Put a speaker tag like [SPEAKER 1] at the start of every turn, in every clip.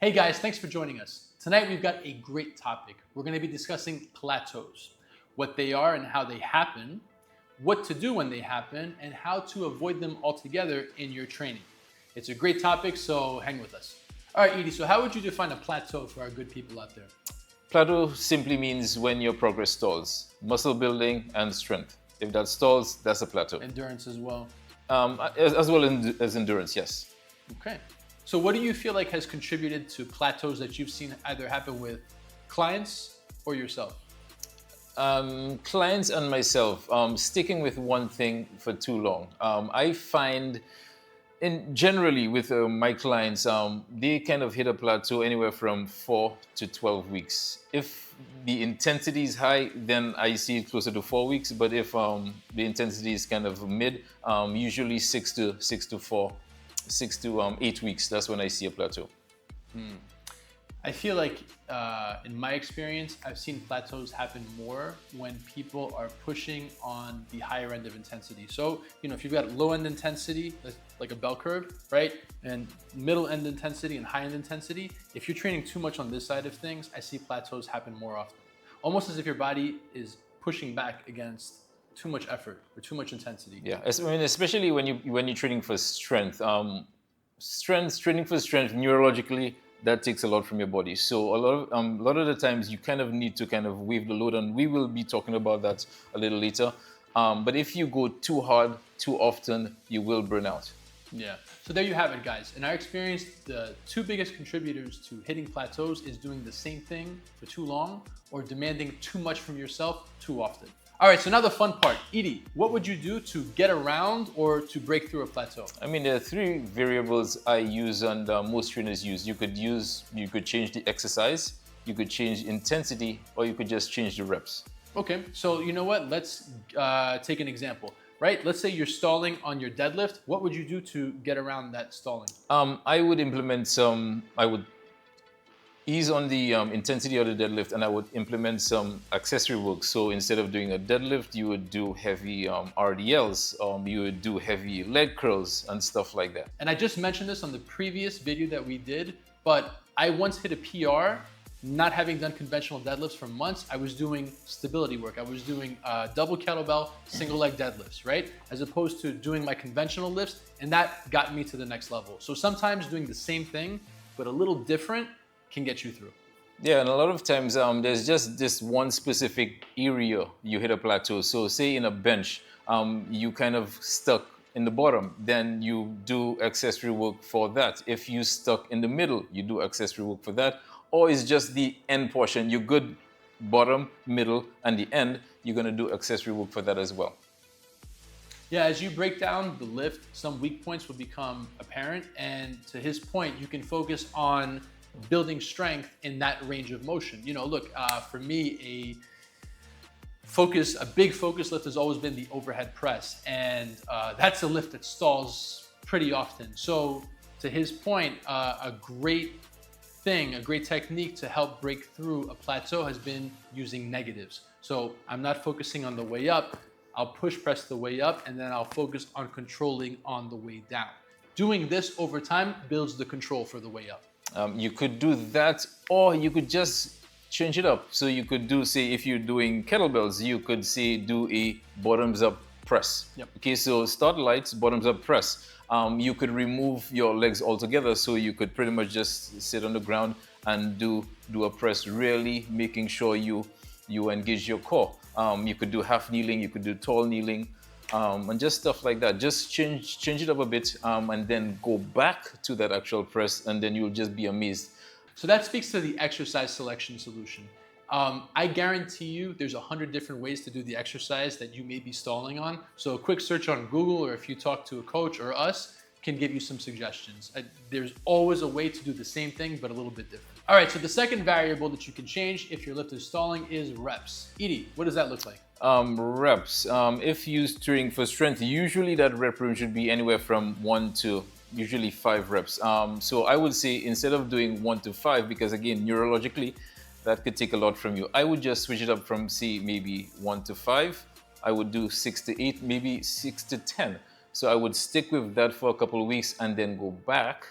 [SPEAKER 1] Hey guys, thanks for joining us. Tonight we've got a great topic. We're going to be discussing plateaus, what they are and how they happen, what to do when they happen, and how to avoid them altogether in your training. It's a great topic, so hang with us. All right, Idi, so how would you define a plateau for our good people out there?
[SPEAKER 2] Plateau simply means when your progress stalls, muscle building and strength. If that stalls, that's a plateau.
[SPEAKER 1] Endurance as well.
[SPEAKER 2] As well as endurance, yes.
[SPEAKER 1] Okay. So what do you feel like has contributed to plateaus that you've seen either happen with clients or yourself?
[SPEAKER 2] Clients and myself, sticking with one thing for too long. I find generally with my clients, they kind of hit a plateau anywhere from 4 to 12 weeks. If the intensity is high, then I see it closer to 4 weeks. But if the intensity is kind of mid, usually 6 to 8 weeks. That's when I see a plateau.
[SPEAKER 1] I feel like in my experience, I've seen plateaus happen more when people are pushing on the higher end of intensity. So, if you've got low end intensity, like a bell curve, right? And middle end intensity and high end intensity, if you're training too much on this side of things, I see plateaus happen more often. Almost as if your body is pushing back against too much effort or too much intensity.
[SPEAKER 2] Yeah, especially when you're training for strength. Training for strength neurologically, that takes a lot from your body. So a lot of the times you kind of need to kind of wave the load, and we will be talking about that a little later. But if you go too hard, too often, you will burn out.
[SPEAKER 1] Yeah. So there you have it, guys. In our experience, the two biggest contributors to hitting plateaus is doing the same thing for too long or demanding too much from yourself too often. All right, so now the fun part. Idi, what would you do to get around or to break through a plateau?
[SPEAKER 2] I mean, there are three variables I use and most trainers use. You could change the exercise, you could change intensity, or you could just change the reps.
[SPEAKER 1] Okay, so you know what? Let's take an example, right? Let's say you're stalling on your deadlift. What would you do to get around that stalling?
[SPEAKER 2] I would ease on the intensity of the deadlift, and I would implement some accessory work. So instead of doing a deadlift, you would do heavy RDLs, you would do heavy leg curls and stuff like that.
[SPEAKER 1] And I just mentioned this on the previous video that we did, but I once hit a PR not having done conventional deadlifts for months. I was doing stability work. I was doing double kettlebell, single leg deadlifts, right? As opposed to doing my conventional lifts, and that got me to the next level. So sometimes doing the same thing, but a little different, can get you through.
[SPEAKER 2] Yeah, and a lot of times there's just this one specific area you hit a plateau. So say in a bench, you kind of stuck in the bottom, then you do accessory work for that. If you stuck in the middle, you do accessory work for that. Or it's just the end portion. You're good bottom, middle, and the end, you're gonna do accessory work for that as well.
[SPEAKER 1] Yeah, as you break down the lift, some weak points will become apparent. And to his point, you can focus on building strength in that range of motion. Look, for me, a big focus lift has always been the overhead press. And that's a lift that stalls pretty often. So to his point, a great technique to help break through a plateau has been using negatives. So I'm not focusing on the way up, I'll push press the way up, and then I'll focus on controlling on the way down. Doing this over time builds the control for the way up.
[SPEAKER 2] You could do that, or you could just change it up. So you could do, say, if you're doing kettlebells, you could say do a bottoms up press.
[SPEAKER 1] Yep.
[SPEAKER 2] Okay, so start light, bottoms up press. You could remove your legs altogether, so you could pretty much just sit on the ground and do a press, really making sure you engage your core. You could do half kneeling, you could do tall kneeling. And just stuff like that. Just change it up a bit, and then go back to that actual press, and then you'll just be amazed.
[SPEAKER 1] So that speaks to the exercise selection solution. I guarantee you there's 100 different ways to do the exercise that you may be stalling on. So a quick search on Google, or if you talk to a coach or us, can give you some suggestions. There's always a way to do the same thing, but a little bit different. All right, so the second variable that you can change if your lift is stalling is reps. Idi, what does that look like?
[SPEAKER 2] Reps. If you're training for strength, usually that rep range should be anywhere from 1 to usually 5 reps. So I would say instead of doing 1 to 5, because again, neurologically, that could take a lot from you, I would just switch it up from, say, maybe 1 to 5. I would do 6 to 8, maybe 6 to 10. So I would stick with that for a couple of weeks and then go back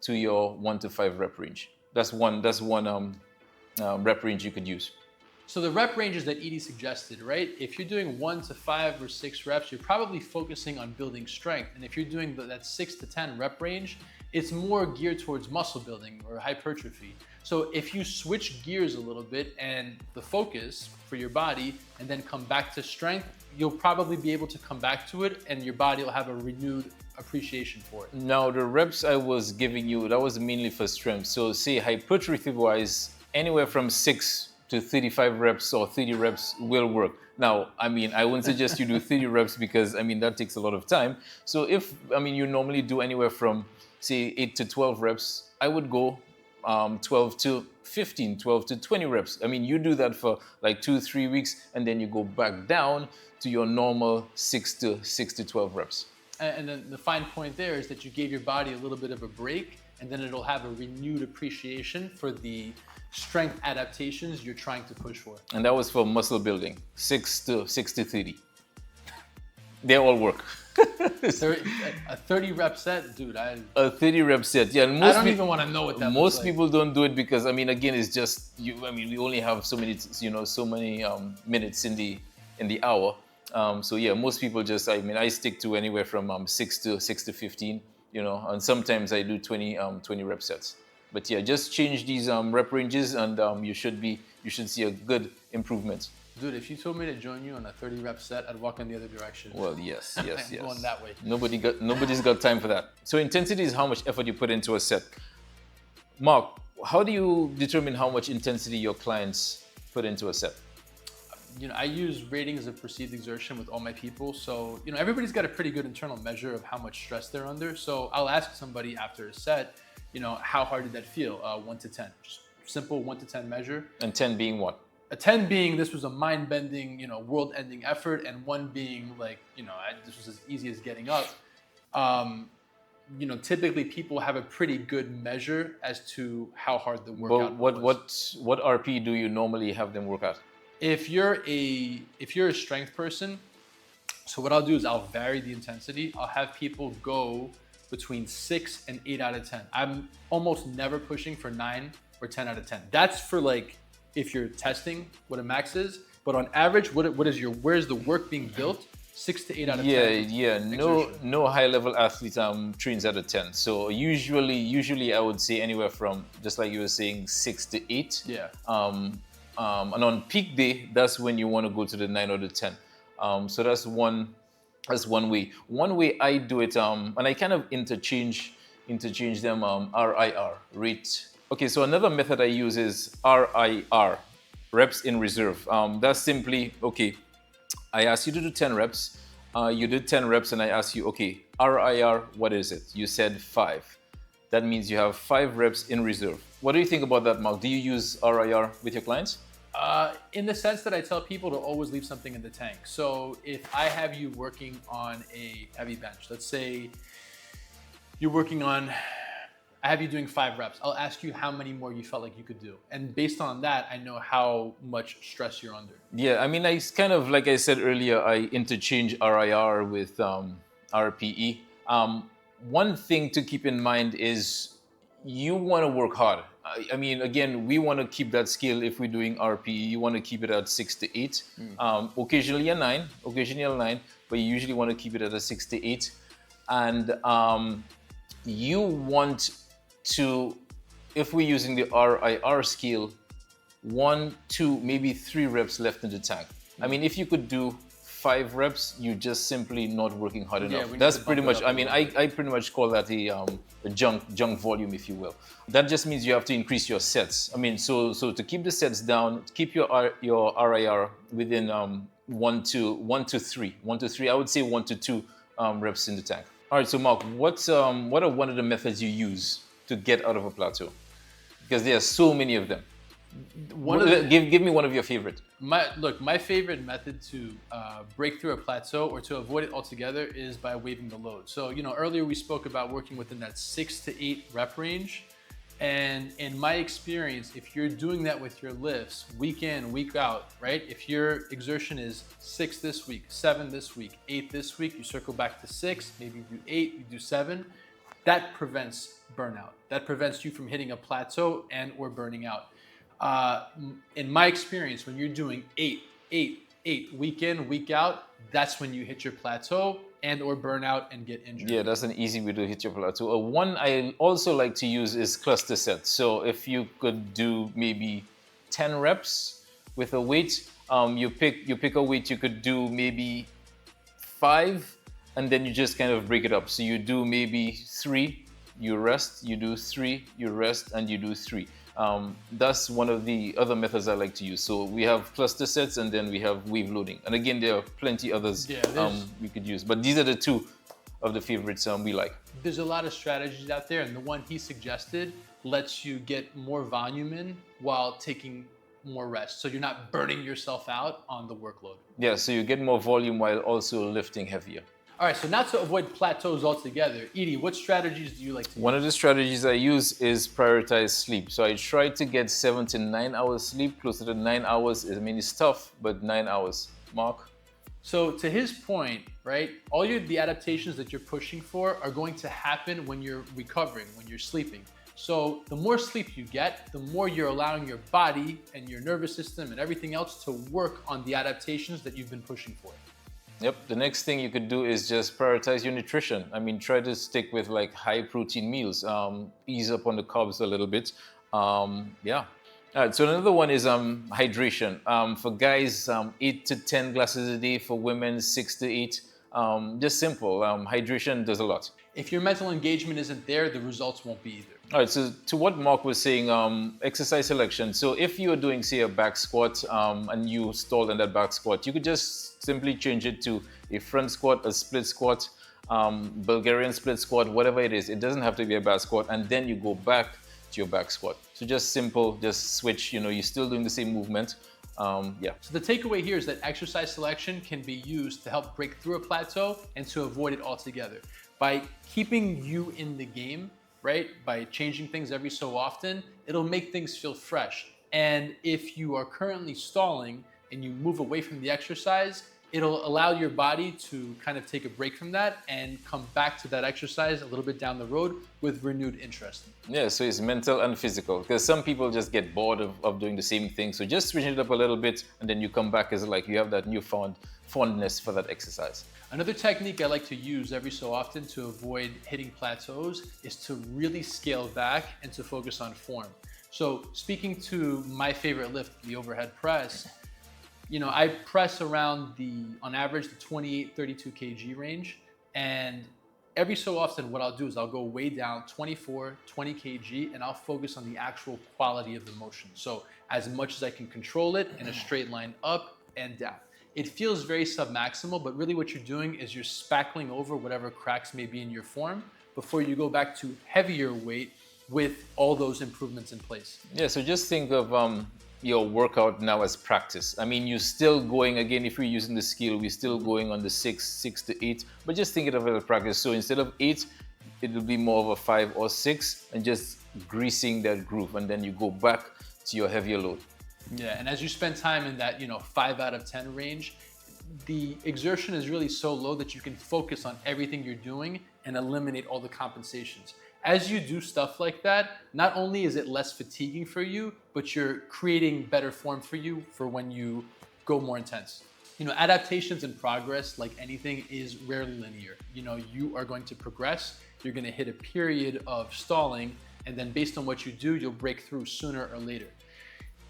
[SPEAKER 2] to your 1 to 5 rep range. That's one rep range you could use.
[SPEAKER 1] So the rep ranges that Edie suggested, right? If you're doing 1 to 5 or 6 reps, you're probably focusing on building strength. And if you're doing that 6 to 10 rep range, it's more geared towards muscle building or hypertrophy. So if you switch gears a little bit and the focus for your body and then come back to strength, you'll probably be able to come back to it and your body will have a renewed appreciation for it.
[SPEAKER 2] Now, the reps I was giving you, that was mainly for strength. So say hypertrophy wise, anywhere from 6 to 35 reps or 30 reps will work. Now, I mean, I wouldn't suggest you do 30 reps because, I mean, that takes a lot of time. So if, I mean, you normally do anywhere from, say, 8 to 12 reps, I would go 12 to 15, 12 to 20 reps. I mean, you do that for like 2-3 weeks, and then you go back down to your normal 6 to 12 reps.
[SPEAKER 1] And then the fine point there is that you gave your body a little bit of a break, and then it'll have a renewed appreciation for the strength adaptations you're trying to push for.
[SPEAKER 2] And that was for muscle building, 6 to 30. They all work.
[SPEAKER 1] A 30 rep set, dude.
[SPEAKER 2] A 30 rep set, yeah. And
[SPEAKER 1] I don't even want to know what that
[SPEAKER 2] most
[SPEAKER 1] looks
[SPEAKER 2] people don't do it because, I mean, again, it's just you. I mean, we only have so many, so many minutes in the hour. So yeah, most people just, I mean, I stick to anywhere from 6 to 15, and sometimes I do 20 rep sets. But yeah, just change these rep ranges, and you should see a good improvement.
[SPEAKER 1] Dude, if you told me to join you on a 30 rep set, I'd walk in the other direction.
[SPEAKER 2] Well, yes.
[SPEAKER 1] I'm going that way.
[SPEAKER 2] Nobody's got time for that. So intensity is how much effort you put into a set. Mark, how do you determine how much intensity your clients put into a set?
[SPEAKER 1] I use ratings of perceived exertion with all my people. So, everybody's got a pretty good internal measure of how much stress they're under. So I'll ask somebody after a set, how hard did that feel? 1 to 10. Just simple 1 to 10 measure.
[SPEAKER 2] And 10 being what?
[SPEAKER 1] A 10 being this was a mind-bending, world-ending effort, and 1 being like, this was as easy as getting up. Typically people have a pretty good measure as to how hard the workout was.
[SPEAKER 2] What RP do you normally have them work at?
[SPEAKER 1] If you're a strength person, so what I'll do is I'll vary the intensity. I'll have people go between 6 and 8 out of 10. I'm almost never pushing for 9 or 10 out of 10. That's for like, if you're testing what a max is, but on average, where's the work being built? 6 to 8 out of 10.
[SPEAKER 2] Yeah. No high level athlete trains at a 10. So usually I would say anywhere from, just like you were saying, 6 to 8.
[SPEAKER 1] Yeah.
[SPEAKER 2] And on peak day, that's when you want to go to the 9 or the 10. So that's one way. One way I do it, and I kind of interchange them, RIR, rate. Okay, so another method I use is RIR, reps in reserve. That's simply, okay, I asked you to do 10 reps. You did 10 reps and I asked you, okay, RIR, what is it? You said 5. That means you have 5 reps in reserve. What do you think about that, Mark? Do you use RIR with your clients?
[SPEAKER 1] In the sense that I tell people to always leave something in the tank. So if I have you working on a heavy bench, let's say you're working on, I have you doing 5 reps. I'll ask you how many more you felt like you could do. And based on that, I know how much stress you're under.
[SPEAKER 2] Yeah, I mean, I kind of, like I said earlier, I interchange RIR with RPE. One thing to keep in mind is you want to work hard. I mean, again, we want to keep that scale if we're doing RPE. You want to keep it at 6 to 8. Occasionally a 9, but you usually want to keep it at a 6 to 8. And you want to, if we're using the RIR scale, 1, 2, maybe 3 reps left in the tank. I mean, if you could do 5 reps, you're just simply not working hard enough. That's pretty much, I mean, I pretty much call that a junk volume, if you will. That just means you have to increase your sets. I mean, so to keep the sets down, keep your RIR within 1 to 3. I would say 1 to 2 reps in the tank. All right, so Mark, what are one of the methods you use to get out of a plateau? Because there are so many of them. Give me one of your favorite.
[SPEAKER 1] My favorite method to break through a plateau or to avoid it altogether is by waiving the load. So, earlier we spoke about working within that 6 to 8 rep range. And in my experience, if you're doing that with your lifts week in, week out, right? If your exertion is 6 this week, 7 this week, 8 this week, you circle back to 6, maybe you do 8, you do 7. that prevents burnout. That prevents you from hitting a plateau and or burning out. In my experience, when you're doing 8, week in, week out, that's when you hit your plateau and or burn out and get injured.
[SPEAKER 2] Yeah, that's an easy way to hit your plateau. One I also like to use is cluster sets. So if you could do maybe 10 reps with a weight, you pick a weight, you could do maybe 5, and then you just kind of break it up. So you do maybe 3, you rest, you do 3, you rest, and you do 3. That's one of the other methods I like to use. So we have cluster sets, and then we have wave loading. And again, there are plenty others we could use. But these are the 2 of the favorites we like.
[SPEAKER 1] There's a lot of strategies out there, and the one he suggested lets you get more volume in while taking more rest. So you're not burning yourself out on the workload.
[SPEAKER 2] Yeah, so you get more volume while also lifting heavier.
[SPEAKER 1] All right, so now to avoid plateaus altogether, Idi, what strategies do you like to use?
[SPEAKER 2] One of the strategies I use is prioritize sleep. So I try to get 7 to 9 hours sleep. Closer to 9 hours. I mean, it's tough, but 9 hours. Mark?
[SPEAKER 1] So to his point, right, all the adaptations that you're pushing for are going to happen when you're recovering, when you're sleeping. So the more sleep you get, the more you're allowing your body and your nervous system and everything else to work on the adaptations that you've been pushing for.
[SPEAKER 2] Yep, the next thing you could do is just prioritize your nutrition. I mean, try to stick with like high protein meals, ease up on the carbs a little bit. Yeah. All right, so another one is hydration. For guys, 8 to 10 glasses a day. For women, 6 to 8. Just simple. Hydration does a lot.
[SPEAKER 1] If your mental engagement isn't there, the results won't be either.
[SPEAKER 2] All right, so to what Mark was saying, exercise selection. So if you're doing, say, a back squat and you stalled in that back squat, you could just simply change it to a front squat, a split squat, Bulgarian split squat, whatever it is. It doesn't have to be a back squat, and then you go back to your back squat. So just simple, just switch, you're still doing the same movement. Yeah.
[SPEAKER 1] So the takeaway here is that exercise selection can be used to help break through a plateau and to avoid it altogether. By keeping you in the game, right? By changing things every so often, it'll make things feel fresh. And if you are currently stalling and you move away from the exercise, it'll allow your body to kind of take a break from that and come back to that exercise a little bit down the road with renewed interest.
[SPEAKER 2] Yeah, so it's mental and physical, because some people just get bored of doing the same thing. So just switching it up a little bit, and then you come back as like you have that newfound fondness for that exercise.
[SPEAKER 1] Another technique I like to use every so often to avoid hitting plateaus is to really scale back and to focus on form. So speaking to my favorite lift, the overhead press, I press around on average, the 28, 32 kg range. And every so often what I'll do is I'll go way down 24, 20 kg, and I'll focus on the actual quality of the motion. So as much as I can control it in a straight line up and down. It feels very submaximal, but really what you're doing is you're spackling over whatever cracks may be in your form before you go back to heavier weight with all those improvements in place.
[SPEAKER 2] Yeah, so just think of your workout now as practice. I mean, you're still going, again, if we're using the scale, we're still going on the 6 to 8, but just think of it as practice. So instead of 8, it will be more of a 5 or 6, and just greasing that groove, and then you go back to your heavier load.
[SPEAKER 1] Yeah, and as you spend time in that 5 out of 10 range, the exertion is really so low that you can focus on everything you're doing and eliminate all the compensations. As you do stuff like that, not only is it less fatiguing for you, but you're creating better form for you for when you go more intense. Adaptations and progress, like anything, is rarely linear. You are going to progress, you're going to hit a period of stalling, and then based on what you do, you'll break through sooner or later.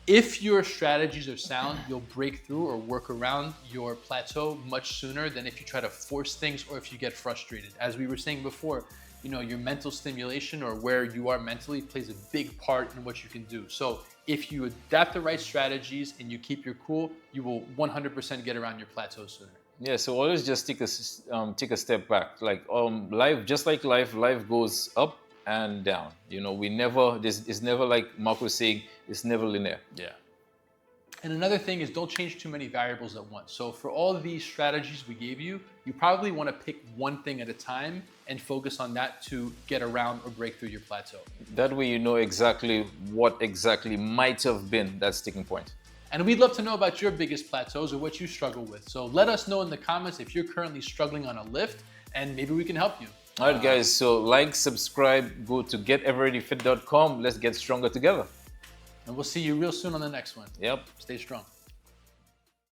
[SPEAKER 1] If your strategies are sound, you'll break through or work around your plateau much sooner than if you try to force things or if you get frustrated. As we were saying before, your mental stimulation or where you are mentally plays a big part in what you can do. So if you adapt the right strategies and you keep your cool, you will 100% get around your plateau sooner.
[SPEAKER 2] Yeah, so always just take a step back. Like life, just like life goes up and down. It's never, like Mark was saying, it's never linear.
[SPEAKER 1] Yeah. And another thing is don't change too many variables at once. So for all of these strategies we gave you, you probably want to pick one thing at a time and focus on that to get around or break through your plateau.
[SPEAKER 2] That way you know exactly what exactly might have been that sticking point.
[SPEAKER 1] And we'd love to know about your biggest plateaus or what you struggle with. So let us know in the comments if you're currently struggling on a lift, and maybe we can help you.
[SPEAKER 2] All right, guys. So like, subscribe, go to geteverreadyfit.com. Let's get stronger together.
[SPEAKER 1] And we'll see you real soon on the next one.
[SPEAKER 2] Yep.
[SPEAKER 1] Stay strong.